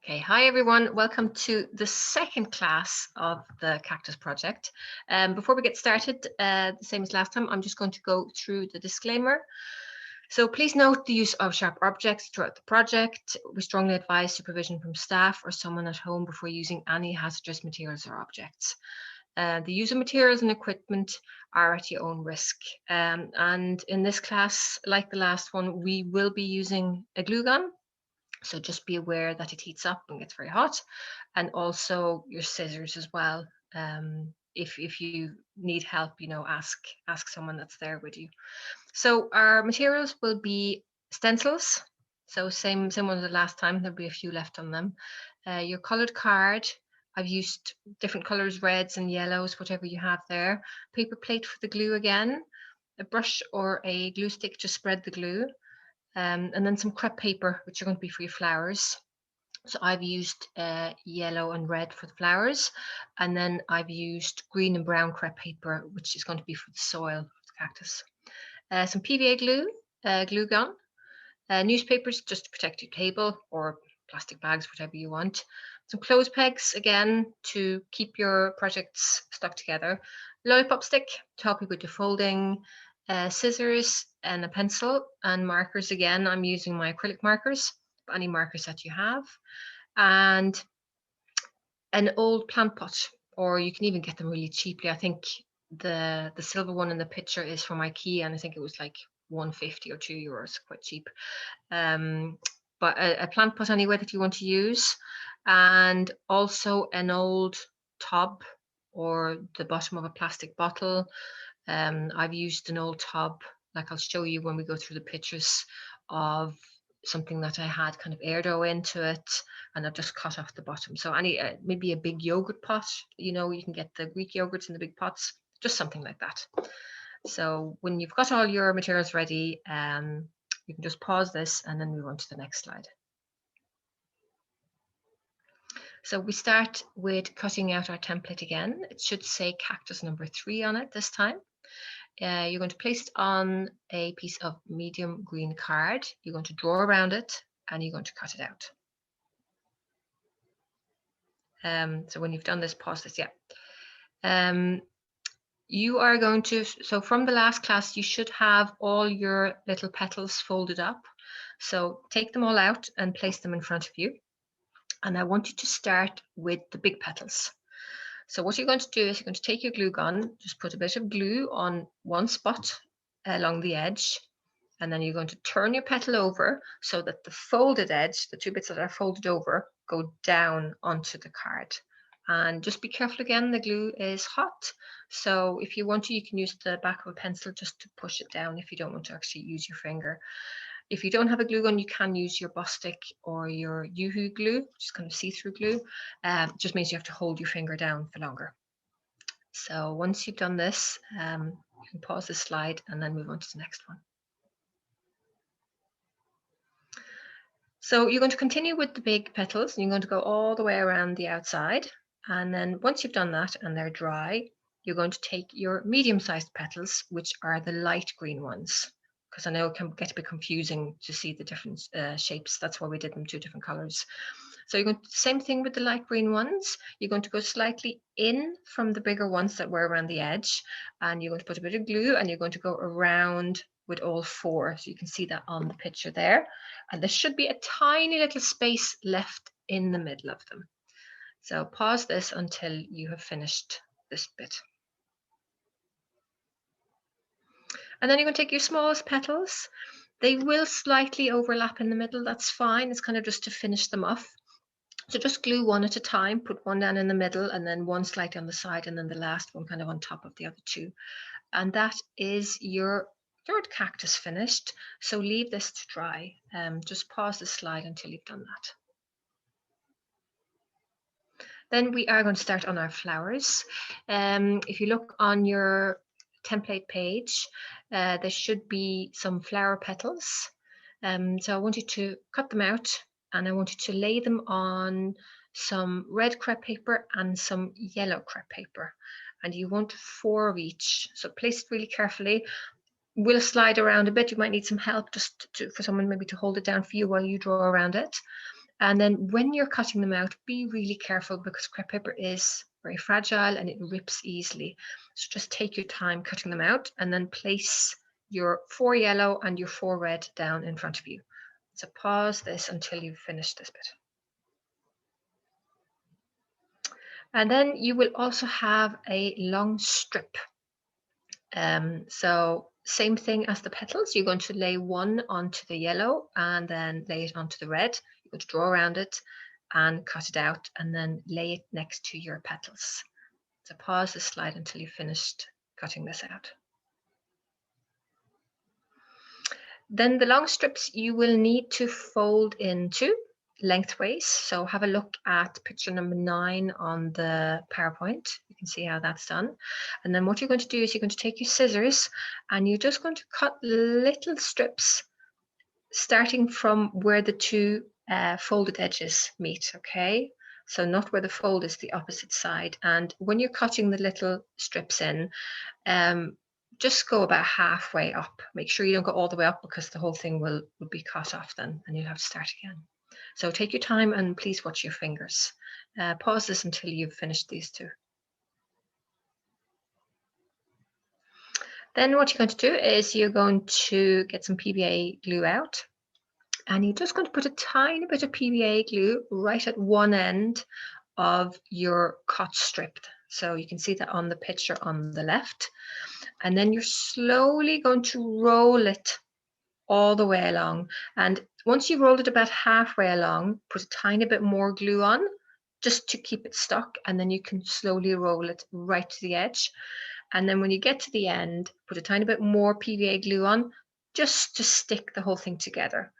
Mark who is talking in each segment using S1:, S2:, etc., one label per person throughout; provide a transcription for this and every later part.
S1: Okay, hi everyone. Welcome to the second class of the Cactus Project. Before we get started, the same as last time, I'm just going to go through the disclaimer. So please note the use of sharp objects throughout the project. We strongly advise supervision from staff or someone at home before using any hazardous materials or objects. The use of materials and equipment are at your own risk. And in this class, like the last one, we will be using a glue gun. So just be aware that it heats up and gets very hot, and also your scissors as well. If you need help, ask someone that's there with you. So our materials will be stencils. So same one as the last time. There'll be a few left on them. Your colored card. I've used different colors, reds and yellows, whatever you have there. Paper plate for the glue again. A brush or a glue stick to spread the glue. And then some crepe paper, which are going to be for your flowers. So I've used yellow and red for the flowers, and then I've used green and brown crepe paper, which is going to be for the soil of the cactus. Some PVA glue, glue gun, newspapers just to protect your table, or plastic bags, whatever you want. Some clothes pegs, again, to keep your projects stuck together. Lollipop stick to help you with your folding. Scissors and a pencil, and markers. Again, I'm using my acrylic markers, any markers that you have, and an old plant pot, or you can even get them really cheaply. I think the silver one in the picture is from IKEA, and I think it was like €1.50 or €2, quite cheap. But a plant pot anyway that you want to use, and also an old tub or the bottom of a plastic bottle. I've used an old tub, like I'll show you when we go through the pictures, of something that I had kind of air dough into it, and I've just cut off the bottom. So maybe a big yogurt pot, you can get the Greek yogurts in the big pots, just something like that. So when you've got all your materials ready, you can just pause this and then move on to the next slide. So we start with cutting out our template again. It should say cactus number 3 on it this time. You're going to place it on a piece of medium green card. You're going to draw around it and you're going to cut it out. So when you've done this, pause this, you are going to, so from the last class, you should have all your little petals folded up. So take them all out and place them in front of you. And I want you to start with the big petals. So what you're going to do is you're going to take your glue gun, just put a bit of glue on one spot along the edge, and then you're going to turn your petal over so that the folded edge, the two bits that are folded over, go down onto the card. And just be careful again, the glue is hot. So if you want to, you can use the back of a pencil just to push it down if you don't want to actually use your finger. If you don't have a glue gun, you can use your Bostik or your Yoo-hoo glue, which is kind of see-through glue. It just means you have to hold your finger down for longer. So once you've done this, you can pause the slide and then move on to the next one. So you're going to continue with the big petals, and you're going to go all the way around the outside. And then once you've done that and they're dry, you're going to take your medium-sized petals, which are the light green ones, because I know it can get a bit confusing to see the different shapes. That's why we did them 2 different colors. So you're going to, same thing with the light green ones. You're going to go slightly in from the bigger ones that were around the edge, and you're going to put a bit of glue, and you're going to go around with all 4. So you can see that on the picture there. And there should be a tiny little space left in the middle of them. So pause this until you have finished this bit. And then you're going to take your smallest petals. They will slightly overlap in the middle. That's fine. It's kind of just to finish them off. So just glue one at a time, put one down in the middle and then one slightly on the side, and then the last one kind of on top of the other 2. And that is your 3rd cactus finished. So leave this to dry. Just pause the slide until you've done that. Then we are going to start on our flowers. If you look on your template page, there should be some flower petals. So I want you to cut them out, and I want you to lay them on some red crepe paper and some yellow crepe paper. And you want 4 of each. So place it really carefully. We'll slide around a bit. You might need some help just for someone maybe to hold it down for you while you draw around it. And then when you're cutting them out, be really careful because crepe paper is very fragile and it rips easily. So just take your time cutting them out and then place your 4 yellow and your 4 red down in front of you. So pause this until you've finished this bit. And then you will also have a long strip. So same thing as the petals, you're going to lay one onto the yellow and then lay it onto the red. You're going to draw around it and cut it out and then lay it next to your petals. So pause the slide until you've finished cutting this out. Then the long strips you will need to fold into lengthways. So have a look at picture number 9 on the PowerPoint. You can see how that's done. And then what you're going to do is you're going to take your scissors and you're just going to cut little strips starting from where the two folded edges meet, okay? So not where the fold is, the opposite side. And when you're cutting the little strips in, just go about halfway up. Make sure you don't go all the way up because the whole thing will be cut off then and you'll have to start again. So take your time and please watch your fingers. Pause this until you've finished these two. Then what you're going to do is you're going to get some PVA glue out and you're just going to put a tiny bit of PVA glue right at one end of your cut strip. So you can see that on the picture on the left. And then you're slowly going to roll it all the way along. And once you've rolled it about halfway along, put a tiny bit more glue on just to keep it stuck. And then you can slowly roll it right to the edge. And then when you get to the end, put a tiny bit more PVA glue on just to stick the whole thing together.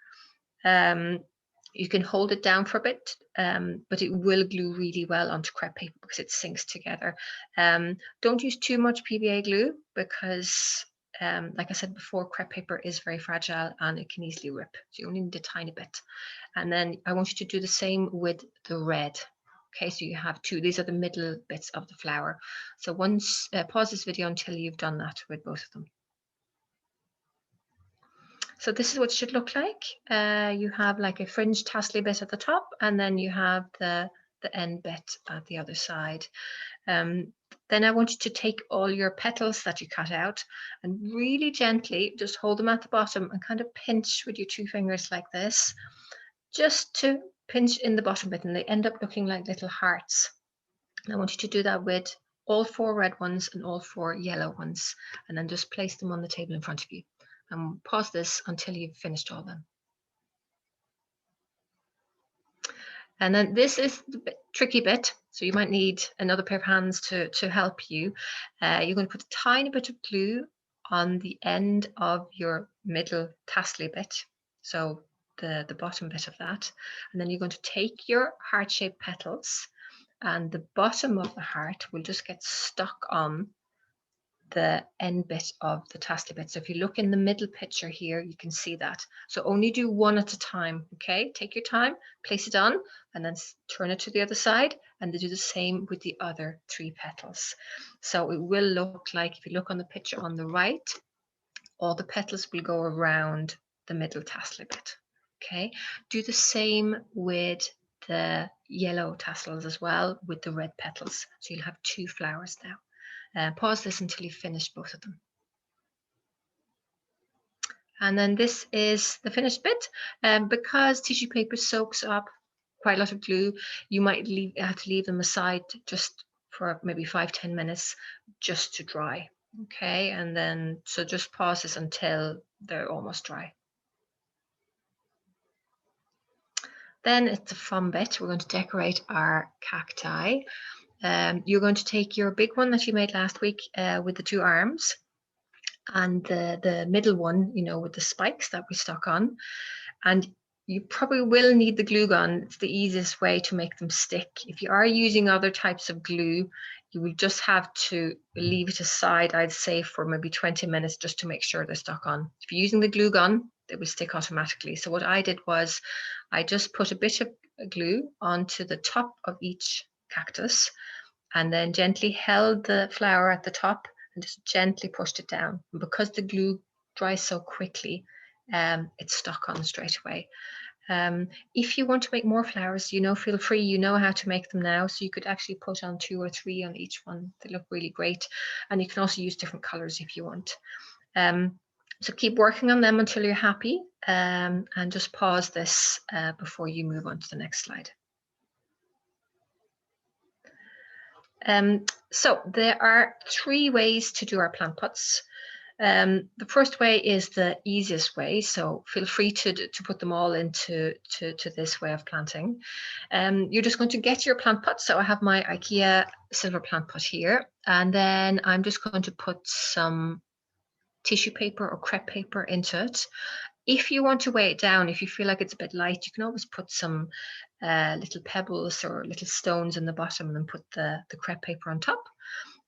S1: You can hold it down for a bit, but it will glue really well onto crepe paper because it sinks together. Don't use too much PVA glue because, like I said before, crepe paper is very fragile and it can easily rip. So you only need a tiny bit. And then I want you to do the same with the red. Okay, so you have two. These are the middle bits of the flower. So once, pause this video until you've done that with both of them. So this is what it should look like. You have like a fringe tassely bit at the top, and then you have the end bit at the other side. Then I want you to take all your petals that you cut out and really gently just hold them at the bottom and kind of pinch with your 2 fingers like this, just to pinch in the bottom bit, and they end up looking like little hearts. And I want you to do that with all 4 red ones and all 4 yellow ones, and then just place them on the table in front of you. And pause this until you've finished all of them. And then this is the tricky bit, so you might need another pair of hands to help you. You're going to put a tiny bit of glue on the end of your middle tassely bit, so the bottom bit of that. And then you're going to take your heart-shaped petals, and the bottom of the heart will just get stuck on the end bit of the tassel bit. So if you look in the middle picture here, you can see that. So only do one at a time, okay? Take your time, place it on, and then turn it to the other side, and do the same with the other 3 petals. So it will look like, if you look on the picture on the right, all the petals will go around the middle tassel bit, okay? Do the same with the yellow tassels as well with the red petals. So you'll have 2 flowers now. Pause this until you've finished both of them. And then this is the finished bit. Because tissue paper soaks up quite a lot of glue, you might have to leave them aside just for maybe 5-10 minutes just to dry. Okay, and then so just pause this until they're almost dry. Then it's a fun bit. We're going to decorate our cacti. You're going to take your big one that you made last week with the 2 arms, and the middle one, you know, with the spikes that we stuck on. And you probably will need the glue gun. It's the easiest way to make them stick. If you are using other types of glue, you will just have to leave it aside, I'd say, for maybe 20 minutes just to make sure they're stuck on. If you're using the glue gun, they will stick automatically. So what I did was I just put a bit of glue onto the top of each cactus and then gently held the flower at the top and just gently pushed it down. And because the glue dries so quickly, it's stuck on straight away. If you want to make more flowers, feel free, you know how to make them now. So you could actually put on 2 or 3 on each one. They look really great. And you can also use different colors if you want. So keep working on them until you're happy, and just pause this before you move on to the next slide. So there are 3 ways to do our plant pots. The first way is the easiest way, so feel free to put them all into this way of planting. You're just going to get your plant pot. So I have my IKEA silver plant pot here, and then I'm just going to put some tissue paper or crepe paper into it. If you want to weigh it down, if you feel like it's a bit light, you can always put some little pebbles or little stones in the bottom and then put the crepe paper on top.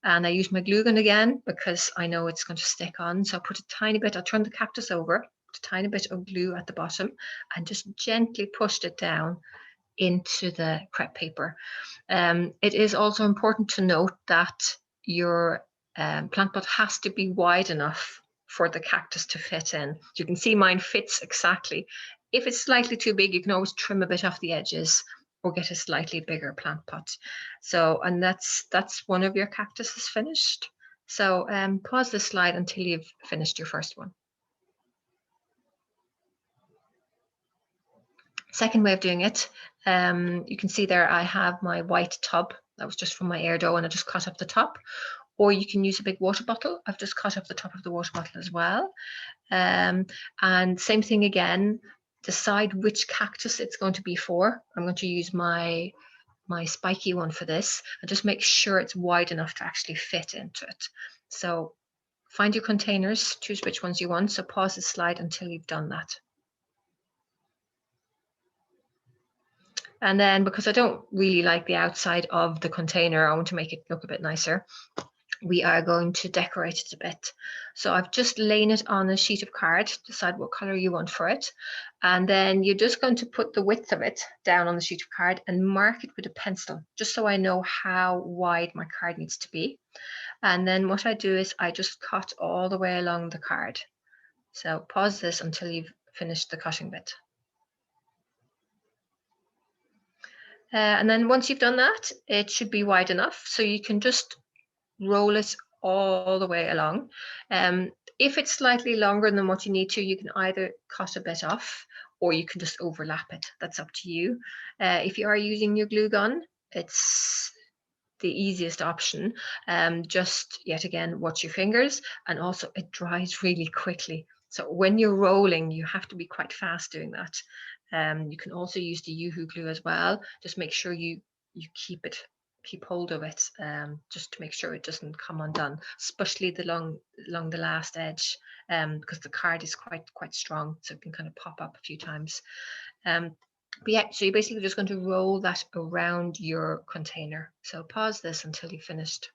S1: And I use my glue gun again because I know it's going to stick on. So I'll put a tiny bit, I'll turn the cactus over, put a tiny bit of glue at the bottom and just gently pushed it down into the crepe paper. It is also important to note that your plant pot has to be wide enough for the cactus to fit in. You can see mine fits exactly. If it's slightly too big, you can always trim a bit off the edges or get a slightly bigger plant pot. So, and that's one of your cactuses finished. So pause this slide until you've finished your first one. Second way of doing it, you can see there I have my white tub. That was just from my air dough and I just cut up the top. Or you can use a big water bottle. I've just cut up the top of the water bottle as well. And same thing again, decide which cactus it's going to be for. I'm going to use my spiky one for this, and just make sure it's wide enough to actually fit into it. So find your containers, choose which ones you want. So pause the slide until you've done that. And then because I don't really like the outside of the container, I want to make it look a bit nicer. We are going to decorate it a bit. So I've just laid it on a sheet of card, decide what color you want for it. And then you're just going to put the width of it down on the sheet of card and mark it with a pencil, just so I know how wide my card needs to be. And then what I do is I just cut all the way along the card. So pause this until you've finished the cutting bit. And then once you've done that, it should be wide enough. So you can just roll it all the way along. If it's slightly longer than what you need to, you can either cut a bit off or you can just overlap it. That's up to you. If you are using your glue gun, it's the easiest option. Just yet again, watch your fingers, and also it dries really quickly. So when you're rolling, you have to be quite fast doing that. You can also use the Yoo-hoo glue as well. Just make sure you keep hold of it, just to make sure it doesn't come undone, especially along the last edge, because the card is quite strong, so it can kind of pop up a few times. But yeah, so you're basically just going to roll that around your container. So pause this until you've finished.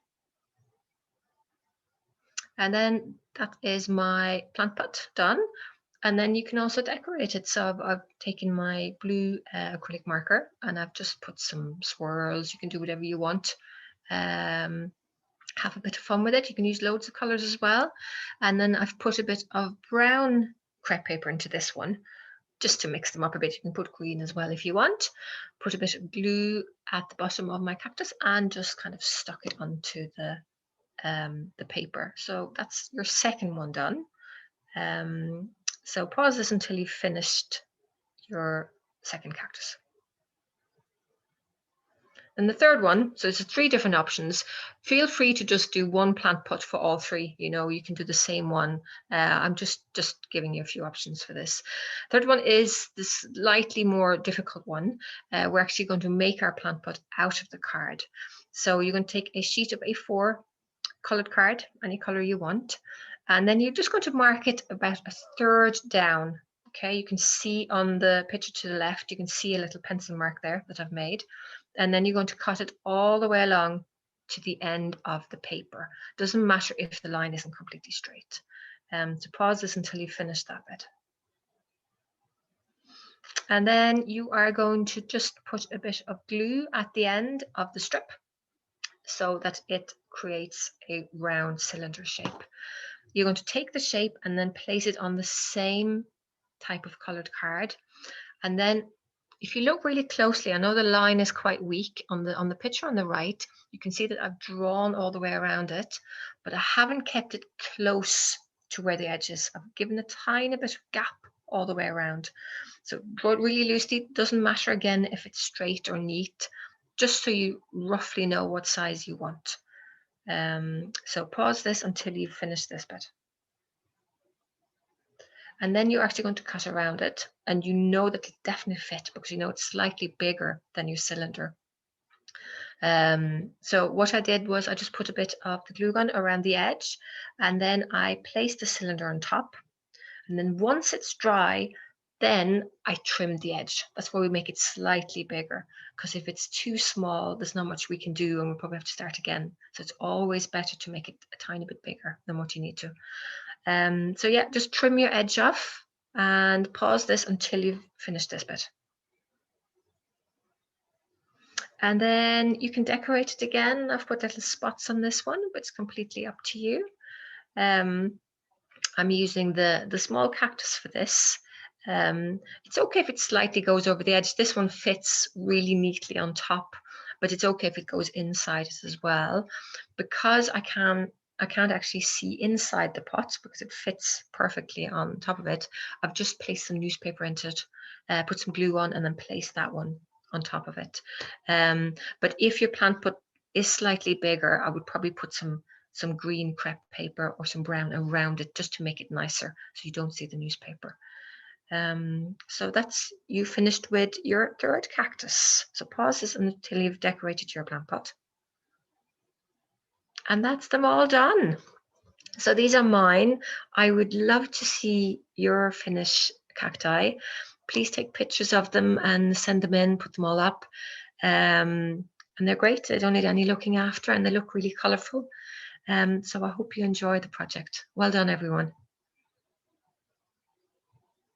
S1: And then that is my plant pot done. And then you can also decorate it. So I've taken my blue acrylic marker and I've just put some swirls. You can do whatever you want. Have a bit of fun with it. You can use loads of colors as well. And then I've put a bit of brown crepe paper into this one, just to mix them up a bit. You can put green as well if you want. Put a bit of glue at the bottom of my cactus and just kind of stuck it onto the paper. So that's your second one done. So pause this until you've finished your second cactus. And the third one, so it's 3 different options. Feel free to just do one plant pot for all 3. You can do the same one. I'm just giving you a few options for this. Third one is the slightly more difficult one. We're actually going to make our plant pot out of the card. So you're going to take a sheet of A4 colored card, any color you want, and then you're just going to mark it about 1/3 down. Okay, you can see on the picture to the left, you can see a little pencil mark there that I've made. And then you're going to cut it all the way along to the end of the paper. Doesn't matter if the line isn't completely straight. So pause this until you finish that bit. And then you are going to just put a bit of glue at the end of the strip so that it creates a round cylinder shape. You're going to take the shape and then place it on the same type of colored card. And then if you look really closely, I know the line is quite weak on the picture on the right. You can see that I've drawn all the way around it, but I haven't kept it close to where the edge is. I've given a tiny bit of gap all the way around. So draw it really loosely. Doesn't matter again if it's straight or neat, just so you roughly know what size you want. So pause this until you've finished this bit. And then you're actually going to cut around it, and you know that it'll definitely fit because you know it's slightly bigger than your cylinder. So what I did was I just put a bit of the glue gun around the edge, and then I placed the cylinder on top. And then once it's dry, then I trimmed the edge. That's why we make it slightly bigger, because if it's too small, there's not much we can do and we'll probably have to start again. So it's always better to make it a tiny bit bigger than what you need to. So yeah, just trim your edge off and pause this until you've finished this bit. And then you can decorate it again. I've put little spots on this one, but it's completely up to you. I'm using the small cactus for this. It's okay if it slightly goes over the edge. This one fits really neatly on top, but it's okay if it goes inside it as well, because I can't actually see inside the pot because it fits perfectly on top of it. I've just placed some newspaper into it, put some glue on, and then placed that one on top of it. But if your plant pot is slightly bigger, I would probably put some green crepe paper or some brown around it just to make it nicer so you don't see the newspaper. So that's you finished with your third cactus. So pause this until you've decorated your plant pot. And that's them all done. So these are mine. I would love to see your finished cacti. Please take pictures of them and send them in, put them all up. And they're great. They don't need any looking after and they look really colourful. So I hope you enjoy the project. Well done, everyone.